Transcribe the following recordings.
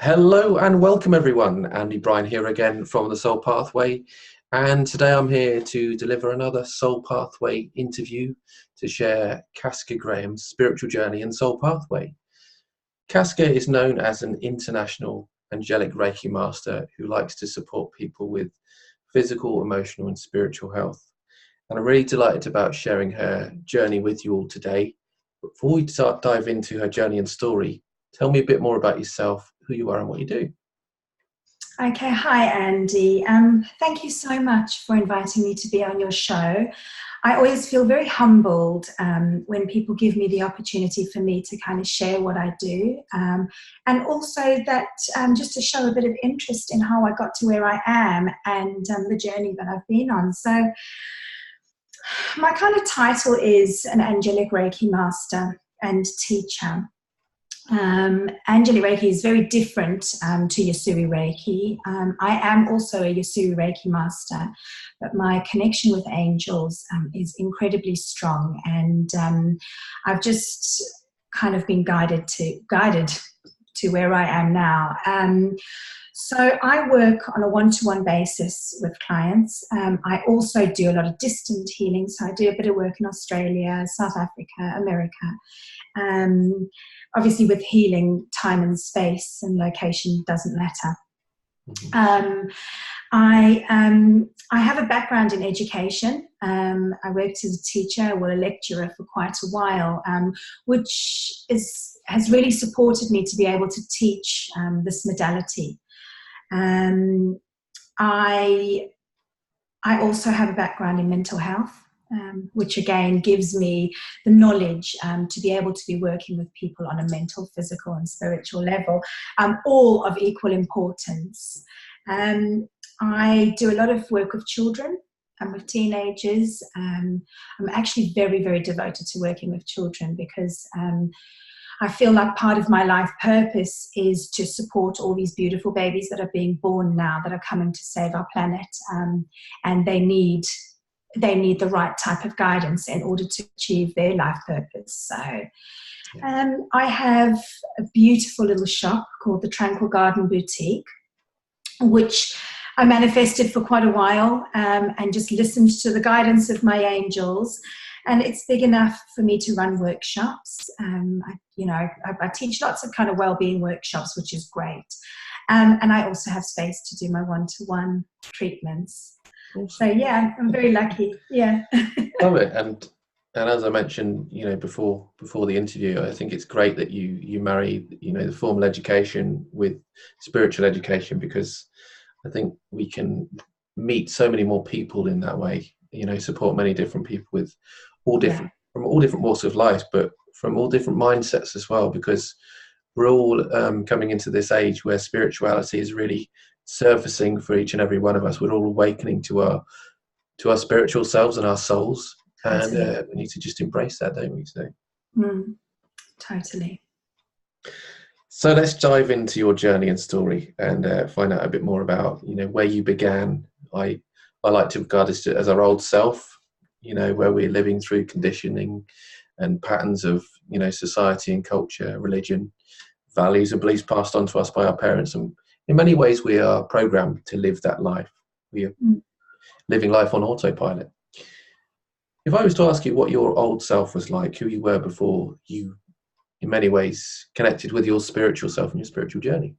Hello and welcome everyone. Andy Bryan here again from the Soul Pathway, and today I'm here to deliver another Soul Pathway interview to share Casca Graham's spiritual journey and Soul Pathway. Casca is known as an International Angelic Reiki Master who likes to support people with physical, emotional and spiritual health. And I'm really delighted about sharing her journey with you all today. But before we dive into her journey and story, tell me a bit more about yourself, who you are and what you do. Okay, hi Andy. Thank you so much for inviting me to be on your show. I always feel very humbled when people give me the opportunity for me to kind of share what I do, and also that just to show a bit of interest in how I got to where I am and the journey that I've been on. So my kind of title is an Angelic Reiki Master and teacher. Angelic Reiki is very different to Yasui Reiki. I am also a Yasui Reiki master, but my connection with angels is incredibly strong, and I've just kind of been guided to where I am now. So I work on a one-to-one basis with clients. I also do a lot of distant healing, so I do a bit of work in Australia, South Africa, America. Obviously with healing, time and space and location doesn't matter. I have a background in education. I worked as a teacher, a lecturer for quite a while, which has really supported me to be able to teach this modality. I also have a background in mental health, which again gives me the knowledge to be able to be working with people on a mental, physical and spiritual level, all of equal importance. I do a lot of work with children and with teenagers. I'm actually very, very devoted to working with children because I feel like part of my life purpose is to support all these beautiful babies that are being born now, that are coming to save our planet, and they need the right type of guidance in order to achieve their life purpose. So I have a beautiful little shop called the Tranquil Garden Boutique, which I manifested for quite a while and just listened to the guidance of my angels. And it's big enough for me to run workshops. I teach lots of kind of well-being workshops, which is great. And I also have space to do my one-to-one treatments. Awesome. So yeah, I'm very lucky. Yeah. Love it. And as I mentioned, before the interview, I think it's great that you marry, the formal education with spiritual education, because I think we can meet so many more people in that way, support many different people with from all different walks of life, but from all different mindsets as well, because we're all coming into this age where spirituality is really surfacing for each and every one of us. We're all awakening to our spiritual selves and our souls, and we need to just embrace that, don't we? So totally. So let's dive into your journey and story and find out a bit more about where you began. I like to regard this as our old self, where we're living through conditioning and patterns of society and culture, religion, values and beliefs passed on to us by our parents. And in many ways, we are programmed to live that life. We are living life on autopilot. If I was to ask you what your old self was like, who you were before you, in many ways, connected with your spiritual self and your spiritual journey.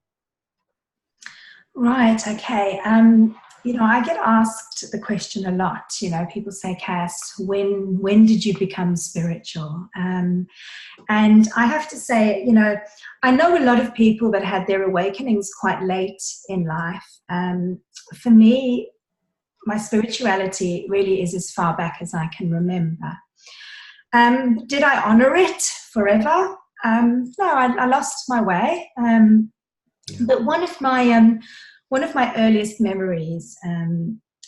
Right, okay. I get asked the question a lot. People say, Cass, when did you become spiritual? And I have to say, I know a lot of people that had their awakenings quite late in life. For me, my spirituality really is as far back as I can remember. Did I honor it forever? No, I lost my way. But one of my earliest memories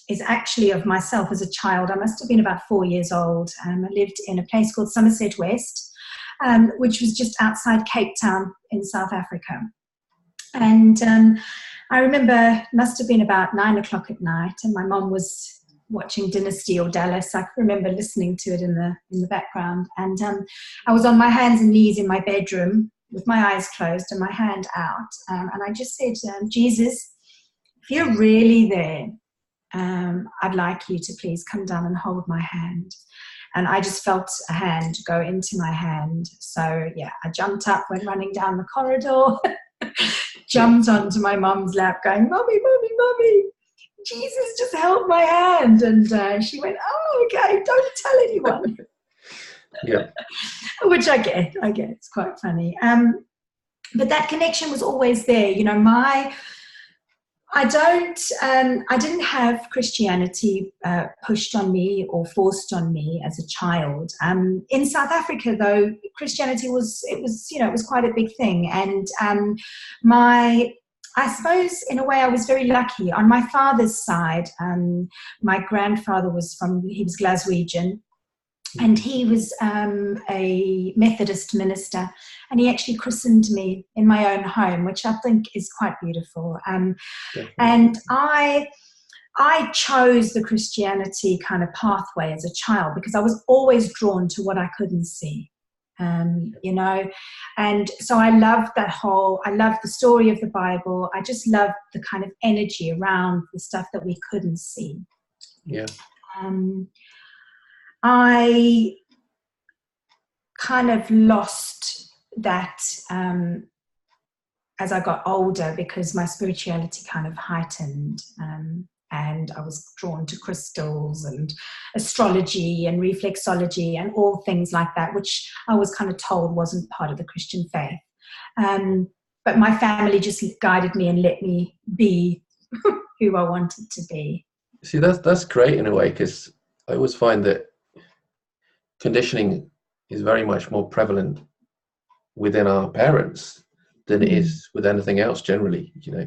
is actually of myself as a child. I must have been about 4 years old. I lived in a place called Somerset West, which was just outside Cape Town in South Africa. And I remember it must have been about 9 o'clock at night, and my mom was watching Dynasty or Dallas. I can remember listening to it in the background. And I was on my hands and knees in my bedroom, with my eyes closed and my hand out. And I just said, Jesus, if you're really there, I'd like you to please come down and hold my hand. And I just felt a hand go into my hand. So, yeah, I jumped up, went running down the corridor, jumped onto my mum's lap going, Mommy, Mommy, Mommy, Jesus just held my hand. And she went, oh, okay, don't tell anyone. Yeah. Which I get. It's quite funny. But that connection was always there. You know, I didn't have Christianity pushed on me or forced on me as a child. In South Africa, though, Christianity was quite a big thing. And I suppose in a way I was very lucky. On my father's side, my grandfather was Glaswegian. And he was a Methodist minister, and he actually christened me in my own home, which I think is quite beautiful. And I chose the Christianity kind of pathway as a child because I was always drawn to what I couldn't see, you know. And so I loved I loved the story of the Bible. I just loved the kind of energy around the stuff that we couldn't see. Yeah. I kind of lost that as I got older because my spirituality kind of heightened, and I was drawn to crystals and astrology and reflexology and all things like that, which I was kind of told wasn't part of the Christian faith. But my family just guided me and let me be who I wanted to be. See, that's great in a way, because I always find that conditioning is very much more prevalent within our parents than it is with anything else generally, you know,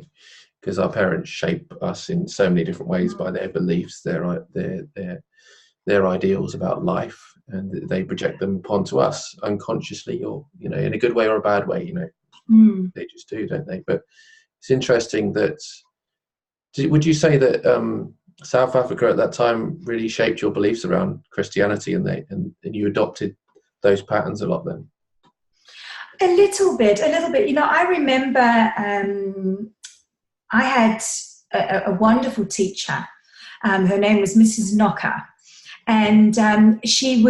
because our parents shape us in so many different ways by their beliefs, their ideals about life, and they project them onto us unconsciously, or, you know, in a good way or a bad way, you know. They just do, don't they? But it's interesting that, would you say that South Africa at that time really shaped your beliefs around Christianity, and you adopted those patterns a lot then? A little bit. You know, I remember I had a wonderful teacher. Her name was Mrs. Knocker, and she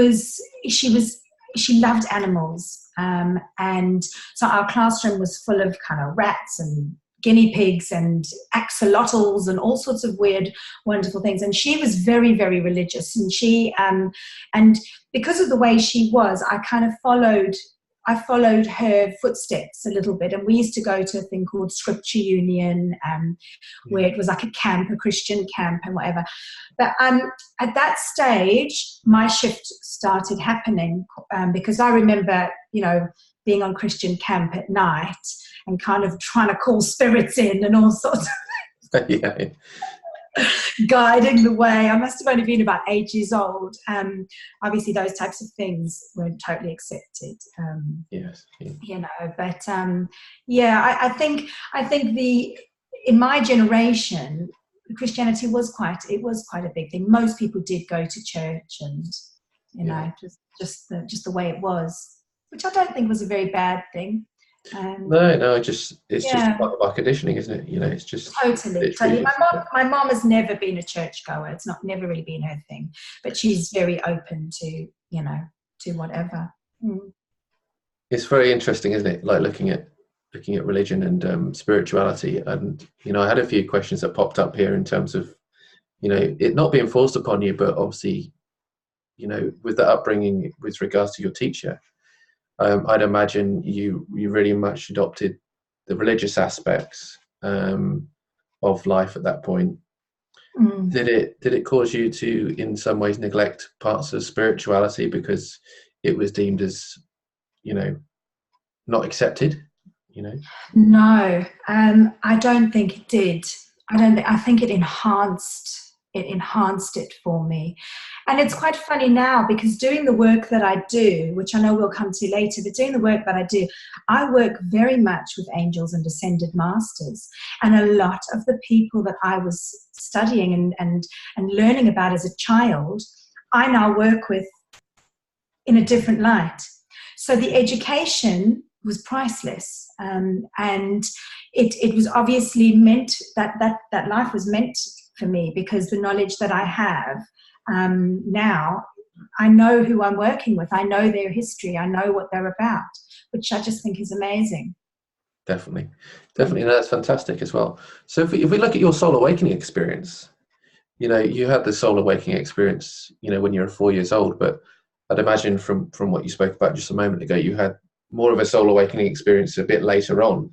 loved animals, and so our classroom was full of kind of rats and guinea pigs and axolotls and all sorts of weird, wonderful things. And she was very, very religious. And she, and because of the way she was, I kind of followed her footsteps a little bit. And we used to go to a thing called Scripture Union, where it was like a camp, a Christian camp and whatever. But at that stage, my shift started happening, because I remember, you know, being on Christian camp at night and kind of trying to call spirits in and all sorts of Yeah. guiding the way. I must have only been about 8 years old. Obviously, those types of things weren't totally accepted. Yes. Yeah. You know, but I think in my generation, Christianity was quite a big thing. Most people did go to church, and you know, just the way it was, which I don't think was a very bad thing. No, it's just part of our conditioning, isn't it? You know, it's just totally. My mom has never been a churchgoer. It's never really been her thing, but she's very open to, you know, to whatever. It's very interesting, isn't it? Like looking at religion and spirituality, and you know, I had a few questions that popped up here in terms of, you know, it not being forced upon you, but obviously, you know, with the upbringing with regards to your teacher. I'd imagine you really much adopted the religious aspects of life at that point. Did it cause you to, in some ways, neglect parts of spirituality because it was deemed as, you know, not accepted? You know? No, I don't think it did. I think it enhanced it for me. And it's quite funny now, because doing the work that I do, which I know we'll come to later, but doing the work that I do, I work very much with angels and ascended masters. And a lot of the people that I was studying and learning about as a child, I now work with in a different light. So the education was priceless. And it was obviously meant that life was meant for me, because the knowledge that I have now, I know who I'm working with. I know their history. I know what they're about, which I just think is amazing. Definitely. No, that's fantastic as well. So if we look at your soul awakening experience, you had the soul awakening experience, when you were 4 years old, but I'd imagine from what you spoke about just a moment ago, you had more of a soul awakening experience a bit later on,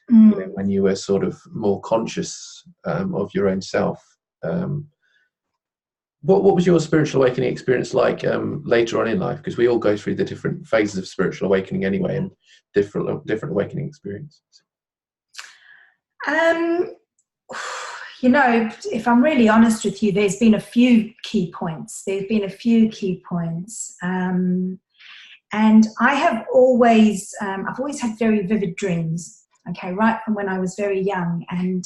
when you were sort of more conscious of your own self. What was your spiritual awakening experience like later on in life? Because we all go through the different phases of spiritual awakening anyway, and different awakening experiences. If I'm really honest with you, there's been a few key points. And I have always, I've always had very vivid dreams, okay, right from when I was very young, and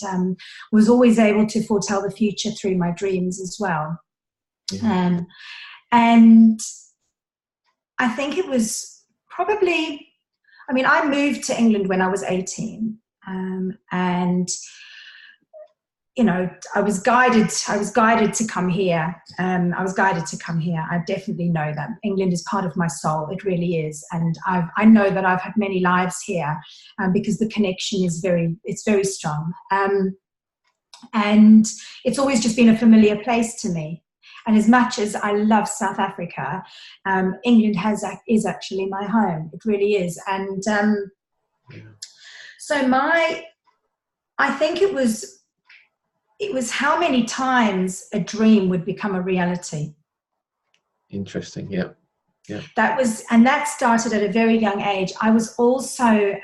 was always able to foretell the future through my dreams as well. And I think it was probably, I moved to England when I was 18, and I was guided to come here. I definitely know that England is part of my soul. It really is. And I know that I've had many lives here, because the connection is very strong. And it's always just been a familiar place to me. And as much as I love South Africa, England is actually my home. It really is. And so I think it was how many times a dream would become a reality. Interesting. Yeah. That started at a very young age. I was also,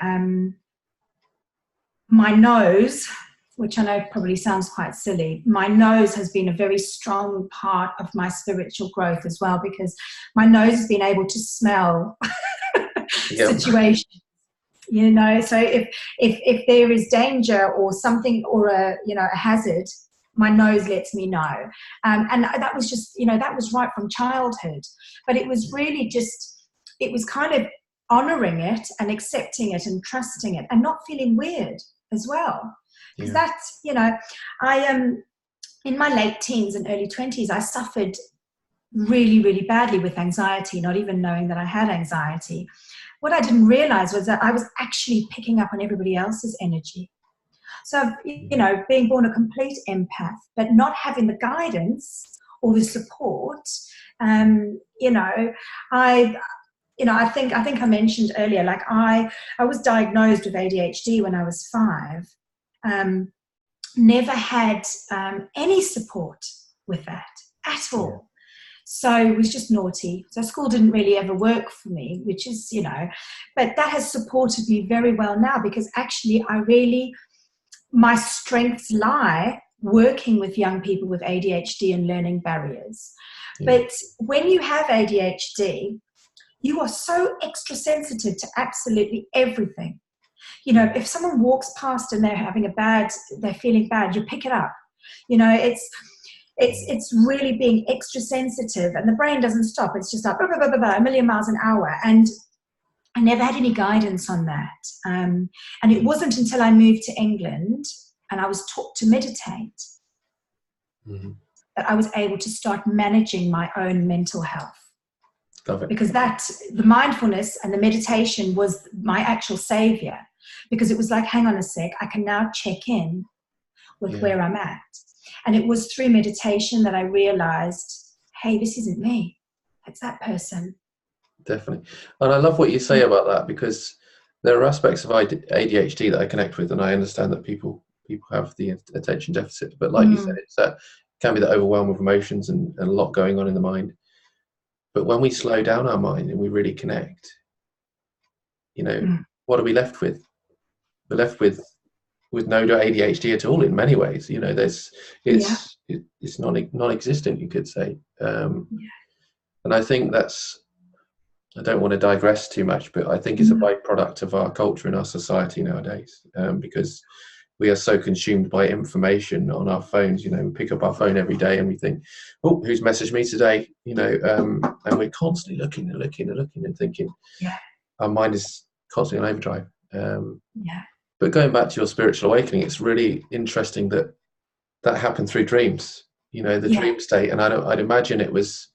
my nose, which I know probably sounds quite silly, my nose has been a very strong part of my spiritual growth as well, because my nose has been able to smell situations. So if there is danger or something, or a hazard, my nose lets me know. And that was just, that was right from childhood. But it was really it was kind of honoring it and accepting it and trusting it and not feeling weird as well. Because that's, I am in my late teens and early 20s, I suffered really, really badly with anxiety, not even knowing that I had anxiety. What I didn't realize was that I was actually picking up on everybody else's energy. So, being born a complete empath, but not having the guidance or the support, I think I mentioned earlier, like I was diagnosed with ADHD when I was 5. Never had any support with that at all. So it was just naughty. So school didn't really ever work for me, which is, but that has supported me very well now, because actually my strengths lie working with young people with ADHD and learning barriers. But when you have ADHD, you are so extra sensitive to absolutely everything. If someone walks past and they're feeling bad, you pick it up. It's really being extra sensitive, and the brain doesn't stop. It's just like blah, blah, blah, blah, blah, a million miles an hour. And I never had any guidance on that. And it wasn't until I moved to England and I was taught to meditate that I was able to start managing my own mental health. Because the mindfulness and the meditation was my actual savior, because it was like, hang on a sec, I can now check in with where I'm at. And it was through meditation that I realized, hey, this isn't me. It's that person. Definitely. And I love what you say about that, because there are aspects of ADHD that I connect with, and I understand that people have the attention deficit. But like you said, it can be the overwhelm of emotions and a lot going on in the mind. But when we slow down our mind and we really connect, what are we left with? We're left with no ADHD at all in many ways. It's non-existent, you could say. And I think I don't want to digress too much, but I think it's a byproduct of our culture and our society nowadays, because we are so consumed by information on our phones. We pick up our phone every day and we think, oh, who's messaged me today? And we're constantly looking and thinking. Our mind is constantly on overdrive. Yeah. But going back to your spiritual awakening, it's really interesting that happened through dreams. You know, the dream state, and I'd imagine it was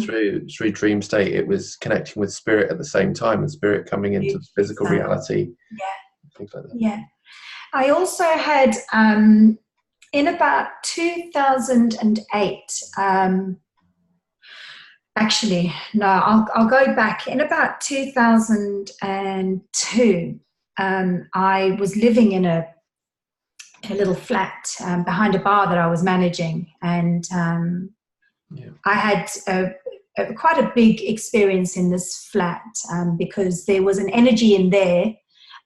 through dream state. It was connecting with spirit at the same time, and spirit coming into the physical reality. Things like that. Yeah. I also had in about 2008. Actually, no, I'll go back. In about 2002, I was living in a little flat behind a bar that I was managing, and I had quite a big experience in this flat because there was an energy in there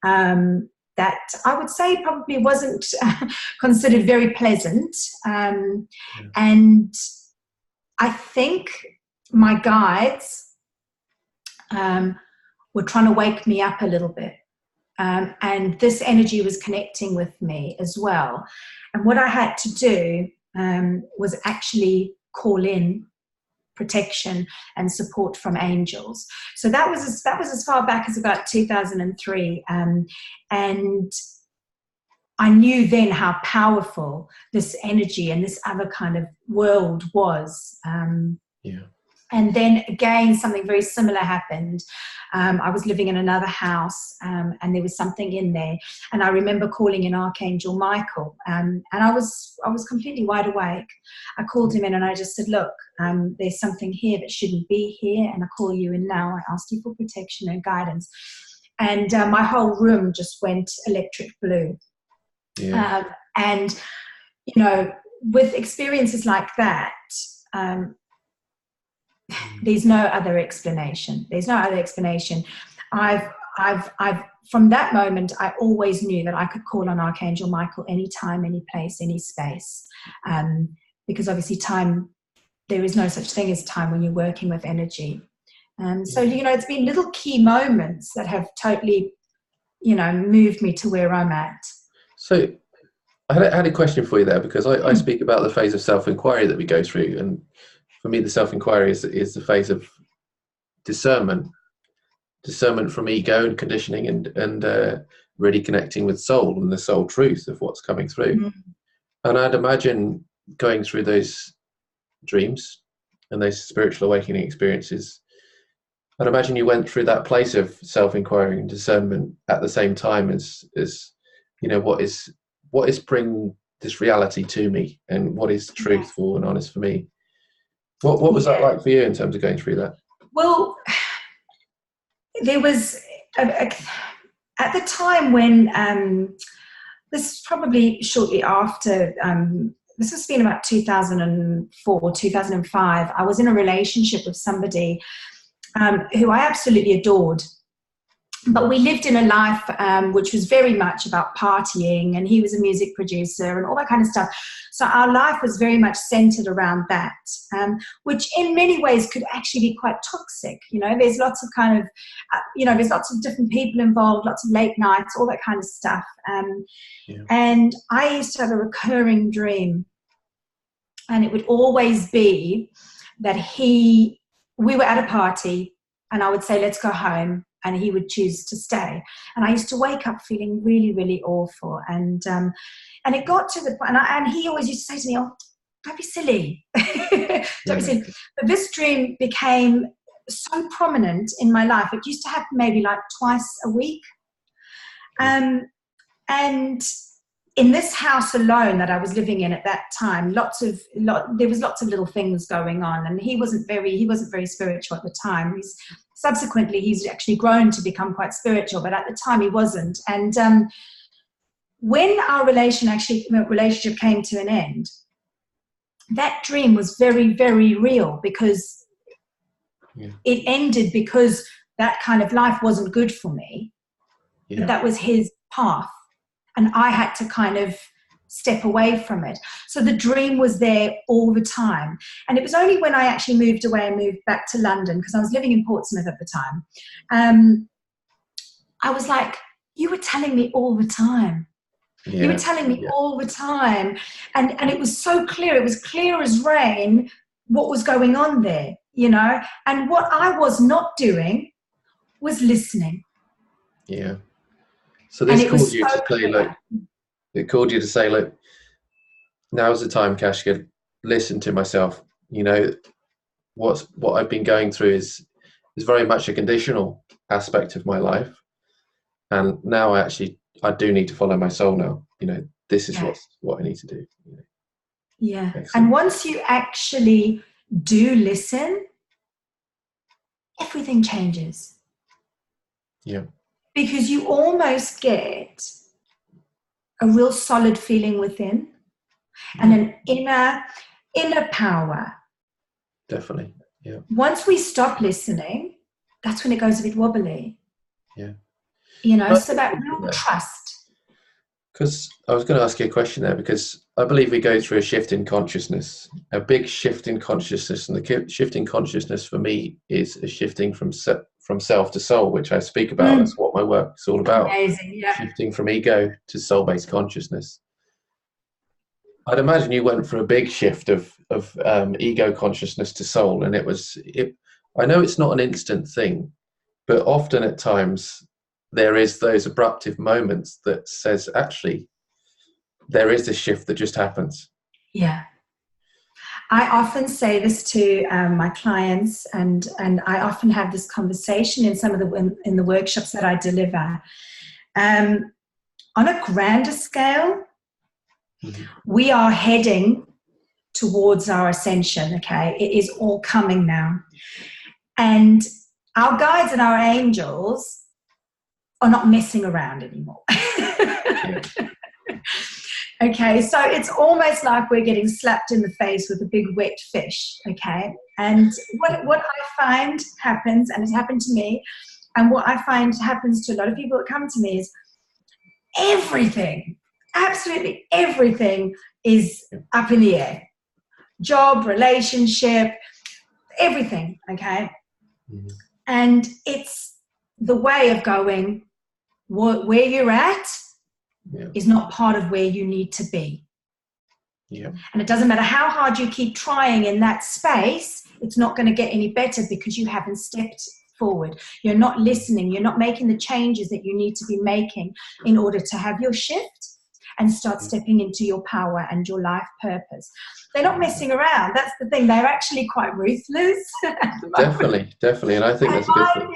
that I would say probably wasn't considered very pleasant, and I think my guides were trying to wake me up a little bit. And this energy was connecting with me as well. And what I had to do was actually call in protection and support from angels. So that was as far back as about 2003. And I knew then how powerful this energy and this other kind of world was. And then again, something very similar happened. I was living in another house and there was something in there. And I remember calling in Archangel Michael and I was completely wide awake. I called him in and I just said, look, there's something here that shouldn't be here. And I call you in now. I ask you for protection and guidance. And my whole room just went electric blue. And, you know, with experiences like that, there's no other explanation. There's no other explanation. I've from that moment, I always knew that I could call on Archangel Michael anytime, any place, any space. Because obviously time, there is no such thing as time when you're working with energy. So, you know, it's been little key moments that have totally, you know, moved me to where I'm at. So I had a question for you there, because I speak about the phase of self-inquiry that we go through, and for me, the self-inquiry is the phase of discernment from ego and conditioning, and really connecting with soul and the soul truth of what's coming through. And I'd imagine going through those dreams and those spiritual awakening experiences, I'd imagine you went through that place of self-inquiry and discernment at the same time as you know, what is bringing this reality to me, and what is truthful and honest for me. What was that like for you in terms of going through that? Well, there was at the time when this is probably shortly after. This has been about 2004, 2005. I was in a relationship with somebody who I absolutely adored. But we lived in a life which was very much about partying, and he was a music producer and all that kind of stuff. So our life was very much centered around that, which in many ways could actually be quite toxic. You know, there's lots of kind of, there's lots of different people involved, lots of late nights, all that kind of stuff. And I used to have a recurring dream, and it would always be that we were at a party, and I would say, let's go home. And he would choose to stay. And I used to wake up feeling really, really awful. And it got to the point, and he always used to say to me, oh, don't be silly. Don't be silly. But this dream became so prominent in my life. It used to happen maybe like twice a week. And in this house alone that I was living in at that time, there was lots of little things going on. And he wasn't very spiritual at the time. Subsequently, he's actually grown to become quite spiritual, but at the time he wasn't. And when our relationship came to an end, that dream was very, very real, because it ended because that kind of life wasn't good for me. But that was his path, and I had to kind of step away from it. So the dream was there all the time. And it was only when I actually moved away and moved back to London, because I was living in Portsmouth at the time, I was like, you were telling me all the time. You were telling me all the time. And it was so clear. It was clear as rain what was going on there, you know. And what I was not doing was listening. Yeah. So And this it was called you so to say, like, clear. it called you to say, look, now's the time, Casca, listen to myself. You know, what I've been going through is very much a conditional aspect of my life. And now I do need to follow my soul now. You know, this is Yeah. what I need to do. You know. Yeah. Excellent. And once you actually do listen, everything changes. Yeah. Because you almost get a real solid feeling within and an inner power. Definitely. Yeah. Once we stop listening, that's when it goes a bit wobbly. Yeah. You know, so that real trust. Because I was going to ask you a question there, because I believe we go through a shift in consciousness, a big shift in consciousness, and the shift in consciousness for me is a shifting from self to soul, which I speak about. That's what my work is all about. Amazing, yeah. Shifting from ego to soul-based consciousness. I'd imagine you went for a big shift of ego consciousness to soul, and I know it's not an instant thing, but often at times there is those abruptive moments that says, actually, there is this shift that just happens. Yeah. I often say this to my clients, and I often have this conversation in some of the workshops that I deliver. On a grander scale, we are heading towards our ascension, okay? It is all coming now. And our guides and our angels are not messing around anymore. Okay, so it's almost like we're getting slapped in the face with a big wet fish, okay? And what I find happens, and it's happened to me, and what I find happens to a lot of people that come to me is everything, absolutely everything is up in the air. Job, relationship, everything, okay? And it's the way of going, where you're at is not part of where you need to be. Yeah. And it doesn't matter how hard you keep trying in that space, it's not going to get any better because you haven't stepped forward. You're not listening. You're not making the changes that you need to be making in order to have your shift and start stepping into your power and your life purpose. They're not messing around. That's the thing. They're actually quite ruthless. Definitely. And I think that's a good thing.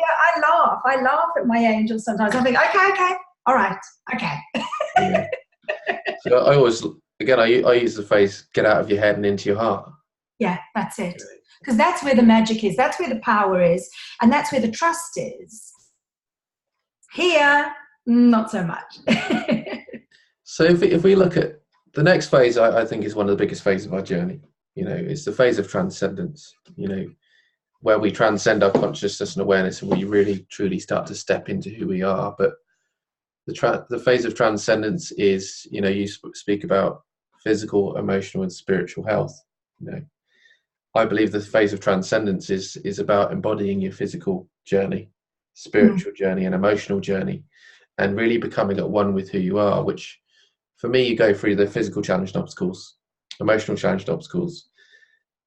I laugh at my angels sometimes. I think, okay, all right, okay. Yeah. So I always, again, I use the phrase, get out of your head and into your heart. Yeah, that's it. Because that's where the magic is. That's where the power is. And that's where the trust is. Here, not so much. So if we look at the next phase, I think is one of the biggest phases of our journey. You know, it's the phase of transcendence, you know, where we transcend our consciousness and awareness and we really, truly start to step into who we are. But the phase of transcendence is, you know, you speak about physical, emotional, and spiritual health. You know, I believe the phase of transcendence is about embodying your physical journey, spiritual journey, and emotional journey, and really becoming at one with who you are, which for me, you go through the physical challenged obstacles, emotional challenged obstacles,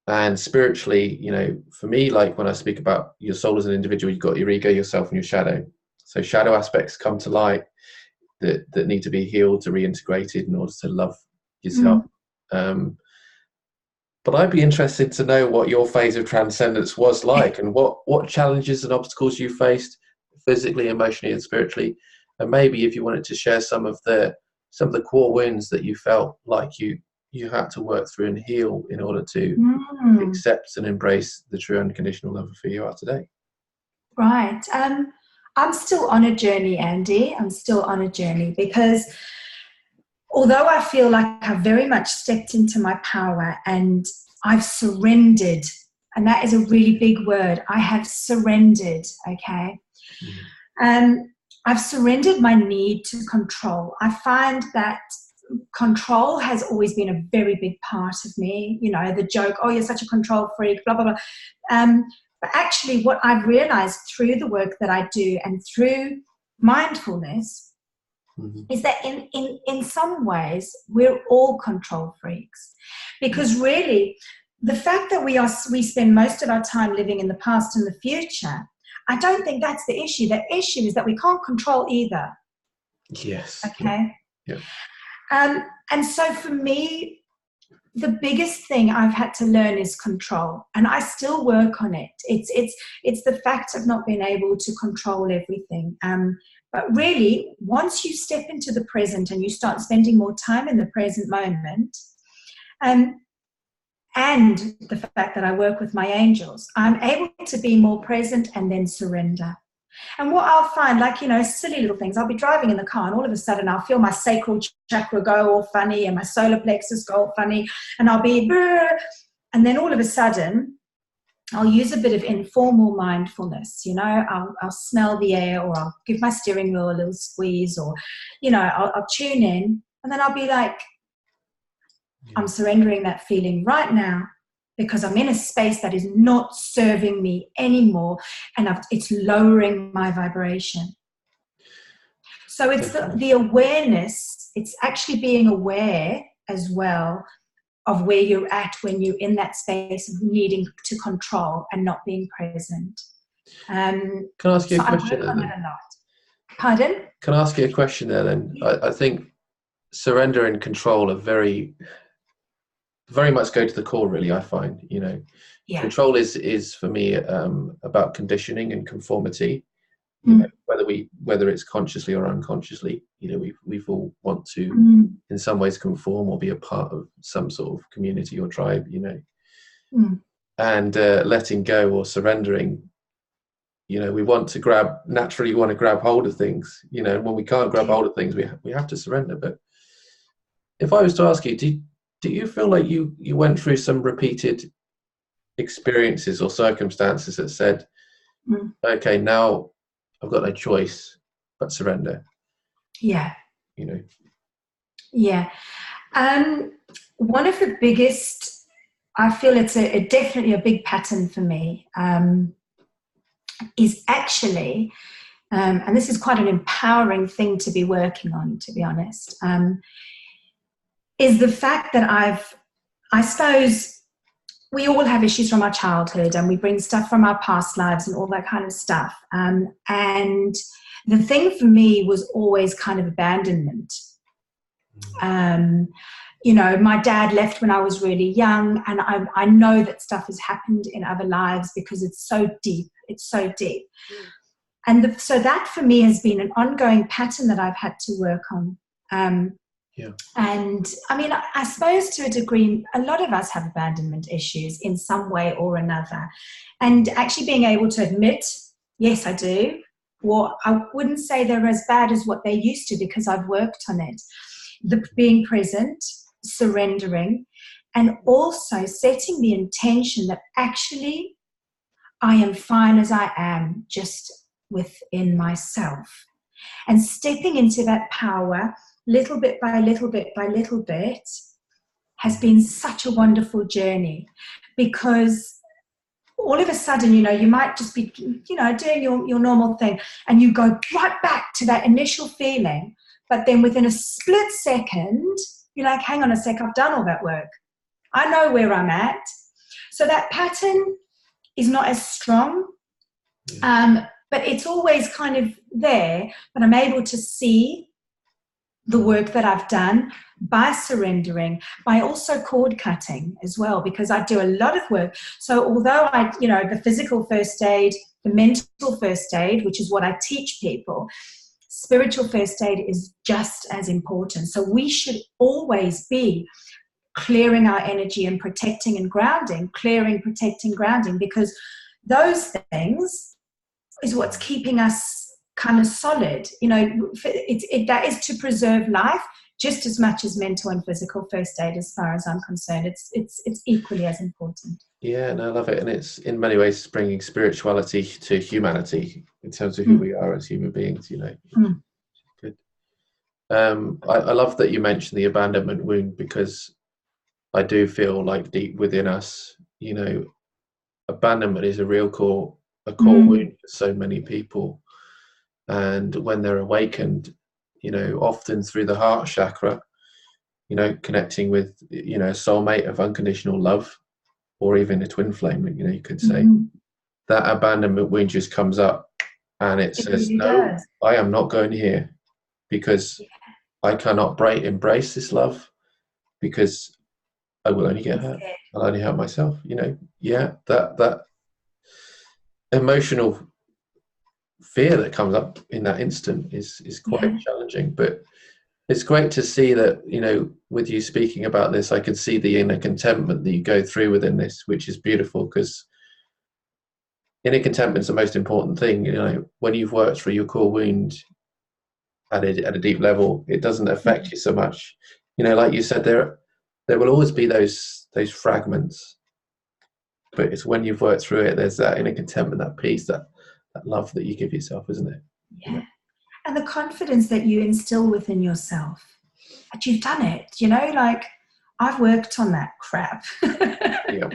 and spiritually, you know, for me, like when I speak about your soul as an individual, you've got your ego, yourself, and your shadow. So shadow aspects come to light that need to be healed, to reintegrated in order to love yourself. But I'd be interested to know what your phase of transcendence was like, and what challenges and obstacles you faced physically, emotionally, and spiritually. And maybe if you wanted to share some of the core wounds that you felt like you had to work through and heal in order to accept and embrace the true unconditional love of who you are today. Right. I'm still on a journey, Andy. I'm still on a journey because although I feel like I've very much stepped into my power and I've surrendered, and that is a really big word, I have surrendered, okay? I've surrendered my need to control. I find that control has always been a very big part of me. You know, the joke, oh, you're such a control freak, blah, blah, blah. But actually what I've realized through the work that I do and through mindfulness is that in some ways we're all control freaks, because really the fact that we spend most of our time living in the past and the future, I don't think that's the issue. The issue is that we can't control either. Yes. Okay. Yeah. And so for me, the biggest thing I've had to learn is control, and I still work on it. It's the fact of not being able to control everything. But really, once you step into the present and you start spending more time in the present moment, and the fact that I work with my angels, I'm able to be more present and then surrender. And what I'll find, like, silly little things, I'll be driving in the car and all of a sudden I'll feel my sacral chakra go all funny and my solar plexus go all funny, and I'll be, and then all of a sudden I'll use a bit of informal mindfulness. I'll smell the air, or I'll give my steering wheel a little squeeze, or, I'll tune in, and then I'll be like, I'm surrendering that feeling right now, because I'm in a space that is not serving me anymore, and it's lowering my vibration. So it's the awareness, it's actually being aware as well of where you're at when you're in that space of needing to control and not being present. Can I ask you a question I work on it a lot. Pardon? Can I ask you a question there then? I think surrender and control are very much go to the core, really. I find, control is for me about conditioning and conformity. Whether it's consciously or unconsciously, we've all want to in some ways conform or be a part of some sort of community or tribe, and letting go or surrendering, we want to naturally want to grab hold of things, and when we can't grab hold of things, we have to surrender. But if I was to ask you, do you feel like you went through some repeated experiences or circumstances that said, okay, now I've got no choice but surrender? Yeah. Yeah. One of the biggest, I feel it's definitely a big pattern for me, is actually, and this is quite an empowering thing to be working on, to be honest, is the fact that I suppose we all have issues from our childhood, and we bring stuff from our past lives and all that kind of stuff. And the thing for me was always kind of abandonment. My dad left when I was really young, and I know that stuff has happened in other lives because it's so deep. It's so deep. And so that for me has been an ongoing pattern that I've had to work on. And I mean, I suppose to a degree, a lot of us have abandonment issues in some way or another. And actually being able to admit, yes, I do, or I wouldn't say they're as bad as what they used to because I've worked on it. Being present, surrendering, and also setting the intention that actually I am fine as I am, just within myself. And stepping into that power little bit by little bit by little bit has been such a wonderful journey, because all of a sudden, you might just be, doing your normal thing, and you go right back to that initial feeling. But then within a split second, you're like, hang on a sec, I've done all that work. I know where I'm at. So that pattern is not as strong, but it's always kind of there. But I'm able to see the work that I've done by surrendering, by also cord cutting as well, because I do a lot of work. So although the physical first aid, the mental first aid, which is what I teach people, spiritual first aid is just as important. So we should always be clearing our energy and protecting and grounding, clearing, protecting, grounding, because those things is what's keeping us kind of solid. That is to preserve life just as much as mental and physical first aid, as far as I'm concerned. It's equally as important. Yeah, and I love it. And it's in many ways bringing spirituality to humanity in terms of who we are as human beings, Good. I love that you mentioned the abandonment wound, because I do feel like deep within us, abandonment is a real core wound for so many people. And when they're awakened, often through the heart chakra, connecting with, a soulmate of unconditional love, or even a twin flame, you could say, that abandonment wound just comes up, and it It says, really no, does. I am not going here, because I cannot embrace this love, because I will only get hurt. I'll only hurt myself. That emotional fear that comes up in that instant is quite challenging. But it's great to see that, with you speaking about this, I could see the inner contentment that you go through within this, which is beautiful, because inner contentment is the most important thing. When you've worked through your core wound at a deep level, it doesn't affect you so much. Like you said, there will always be those fragments, but it's when you've worked through it, there's that inner contentment, that peace, that love that you give yourself, isn't it? Yeah. And the confidence that you instill within yourself, that you've done it, like, I've worked on that crap. Yeah.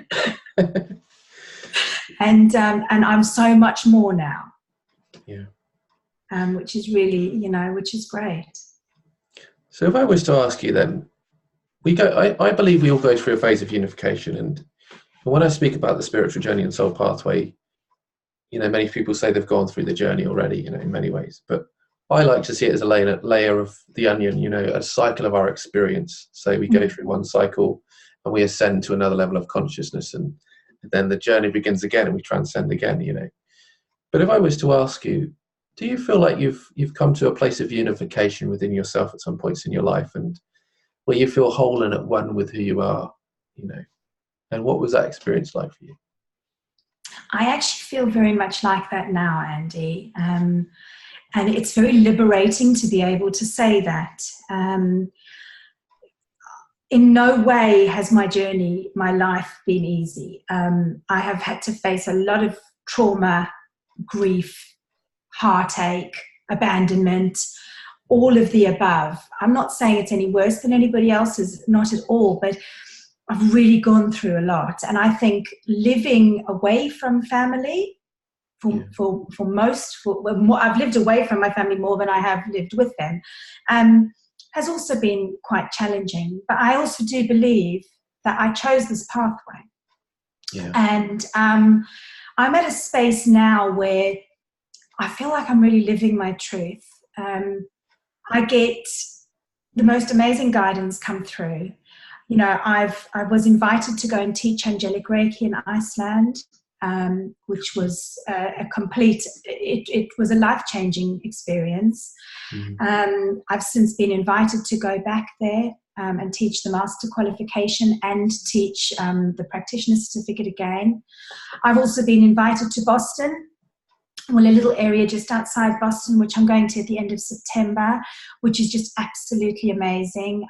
And I'm so much more now. Yeah. Which is really, which is great. So if I was to ask you then, I believe we all go through a phase of unification, and when I speak about the spiritual journey and soul pathway, many people say they've gone through the journey already, in many ways, but I like to see it as a layer of the onion, a cycle of our experience. So we go through one cycle and we ascend to another level of consciousness, and then the journey begins again and we transcend again, But if I was to ask you, do you feel like you've come to a place of unification within yourself at some points in your life, and where you feel whole and at one with who you are, and what was that experience like for you? I actually feel very much like that now, Andy. And it's very liberating to be able to say that. In no way has my journey, my life been easy. I have had to face a lot of trauma, grief, heartache, abandonment, all of the above. I'm not saying it's any worse than anybody else's, not at all, but I've really gone through a lot. And I think living away from family, I've lived away from my family more than I have lived with them, has also been quite challenging. But I also do believe that I chose this pathway. Yeah. And I'm at a space now where I feel like I'm really living my truth. I get the most amazing guidance come through. I was invited to go and teach Angelic Reiki in Iceland, which was it was a life-changing experience. I've since been invited to go back there and teach the master qualification and teach the practitioner certificate again. I've also been invited to Boston, a little area just outside Boston, which I'm going to at the end of September, which is just absolutely amazing.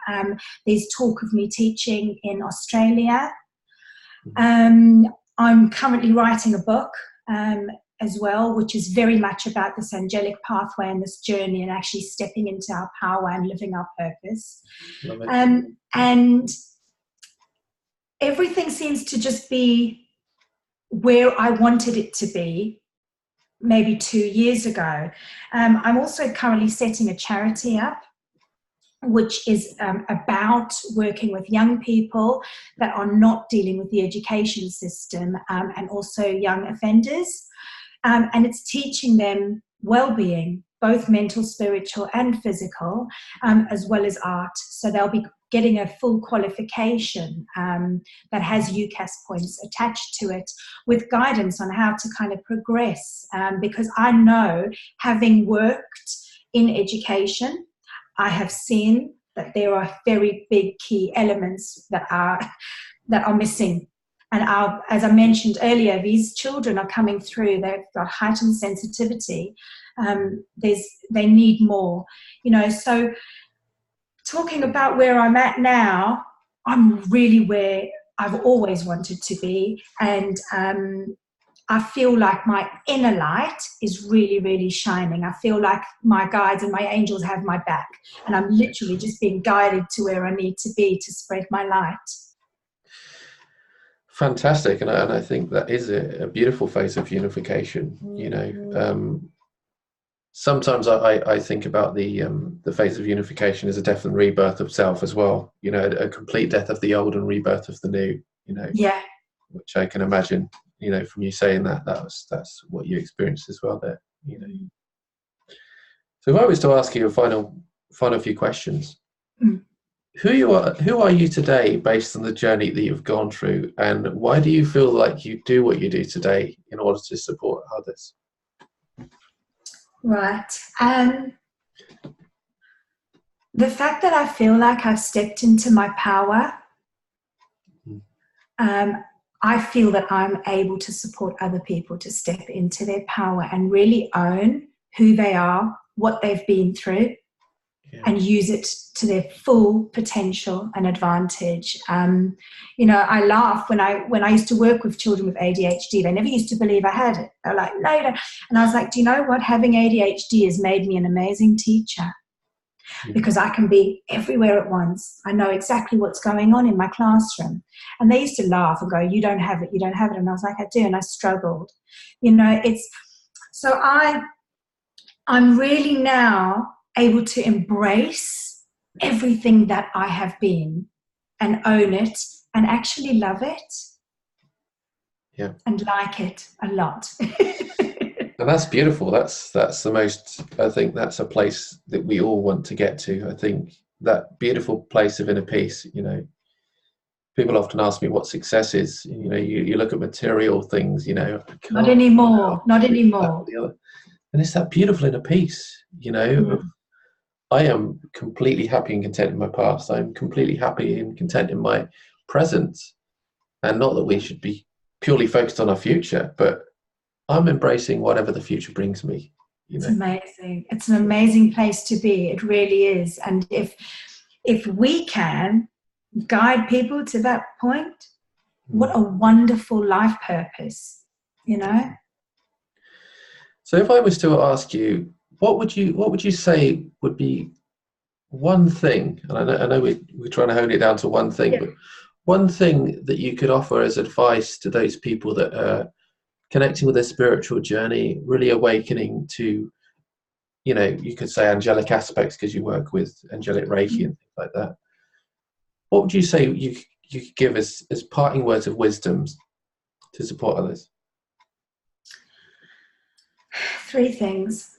There's talk of me teaching in Australia. I'm currently writing a book as well, which is very much about this angelic pathway and this journey and actually stepping into our power and living our purpose. And everything seems to just be where I wanted it to be maybe 2 years ago. I'm also currently setting a charity up, which is about working with young people that are not dealing with the education system, and also young offenders. And it's teaching them well-being, both mental, spiritual, and physical, as well as art. So they'll be getting a full qualification that has UCAS points attached to it, with guidance on how to kind of progress. Because I know, having worked in education, I have seen that there are very big key elements that are missing. And as I mentioned earlier, these children are coming through, they've got heightened sensitivity. They need more, so talking about where I'm at now, I'm really where I've always wanted to be. And I feel like my inner light is really, really shining. I feel like my guides and my angels have my back. And I'm literally just being guided to where I need to be to spread my light. Fantastic. And I think that is a beautiful phase of unification. Sometimes I think about the phase of unification as a death and rebirth of self as well. A complete death of the old and rebirth of the new. Yeah. Which I can imagine you know, from you saying that, that's what you experienced as well there, you know. So if I was to ask you a final few questions, who are you today based on the journey that you've gone through, and why do you feel like you do what you do today in order to support others? Right. The fact that I feel like I've stepped into my power, I feel that I'm able to support other people to step into their power and really own who they are, what they've been through, and use it to their full potential and advantage. You know, I laugh when I used to work with children with ADHD. They never used to believe I had it. They're like, no, you don't. And I was like, do you know what? Having ADHD has made me an amazing teacher, because I can be everywhere at once. I know exactly what's going on in my classroom. And they used to laugh and go, you don't have it, you don't have it. And I was like, I do. And I struggled. You know, so I'm really now able to embrace everything that I have been and own it and actually love it. Yeah. And like it a lot. And that's beautiful. That's the most, I think that's a place that we all want to get to. I think that beautiful place of inner peace, you know, people often ask me what success is. You know, you look at material things, you know. Not anymore. Not anymore. And it's that beautiful inner peace, you know. I am completely happy and content in my past. I'm completely happy and content in my present. And not that we should be purely focused on our future, but I'm embracing whatever the future brings me. You know? It's amazing. It's an amazing place to be. It really is. And if we can guide people to that point, what a wonderful life purpose, you know? So if I was to ask you, what would you say would be one thing, and I know we're trying to hone it down to one thing, but one thing that you could offer as advice to those people that are connecting with their spiritual journey, really awakening to, you know, you could say angelic aspects because you work with angelic Reiki and things like that. What would you say you could give as parting words of wisdom to support others? 3 things.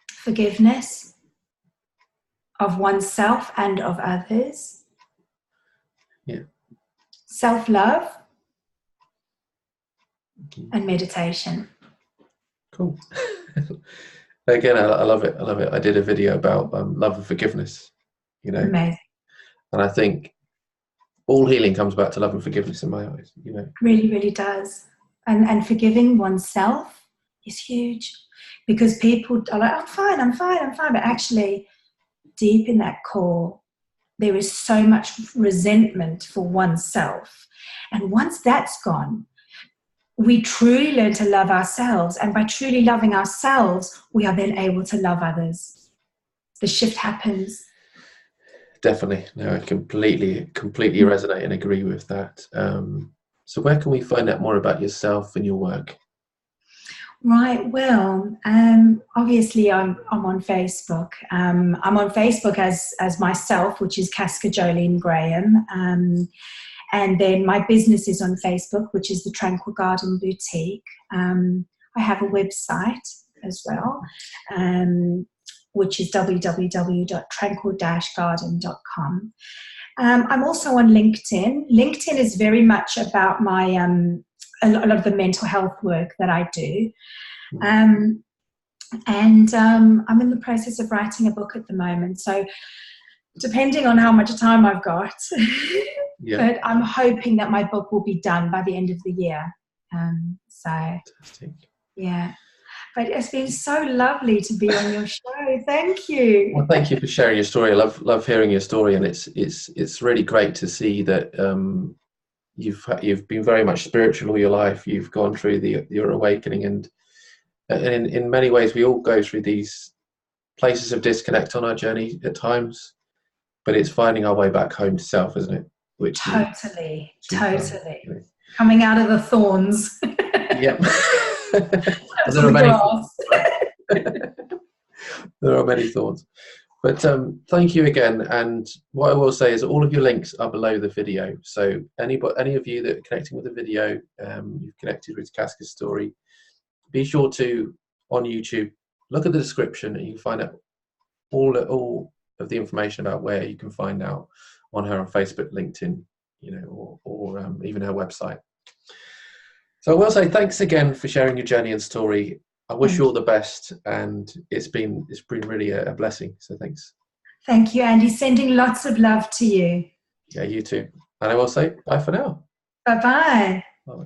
Forgiveness of oneself and of others. Yeah. Self-love and meditation. Cool. Again, I love it. I love it. I did a video about love and forgiveness, you know. Amazing. And I think all healing comes back to love and forgiveness in my eyes, you know. Really, really does. And forgiving oneself is huge, because people are like, I'm fine. But actually, deep in that core, there is so much resentment for oneself. And once that's gone, we truly learn to love ourselves. And by truly loving ourselves, we are then able to love others. The shift happens. Definitely. No, I completely resonate and agree with that. So where can we find out more about yourself and your work? Right. Well, obviously I'm on Facebook. I'm on Facebook as myself, which is Casca Graham. And then my business is on Facebook, which is the Tranquil Garden Boutique. I have a website as well, which is www.tranquil-garden.com. I'm also on LinkedIn. LinkedIn is very much about my a lot of the mental health work that I do. I'm in the process of writing a book at the moment. So depending on how much time I've got, but I'm hoping that my book will be done by the end of the year. Fantastic. Yeah. But it's been so lovely to be on your show. Thank you. Well, thank you for sharing your story. I love hearing your story, and it's really great to see that you've been very much spiritual all your life. You've gone through your awakening, and in many ways we all go through these places of disconnect on our journey at times, but it's finding our way back home to self, isn't it? Which totally coming out of the thorns. Yep. There are many there are many thorns. But thank you again. And what I will say is all of your links are below the video. So any of you that are connecting with the video, you've connected with Casca's story, be sure to, on YouTube, look at the description and you can find out all of the information about where you can find out on her on Facebook, LinkedIn, or even her website. So I will say thanks again for sharing your journey and story. I wish you all the best, and it's been really a blessing. So thanks. Thank you, Andy. Sending lots of love to you. Yeah, you too. And I will say bye for now. Bye-bye. Bye.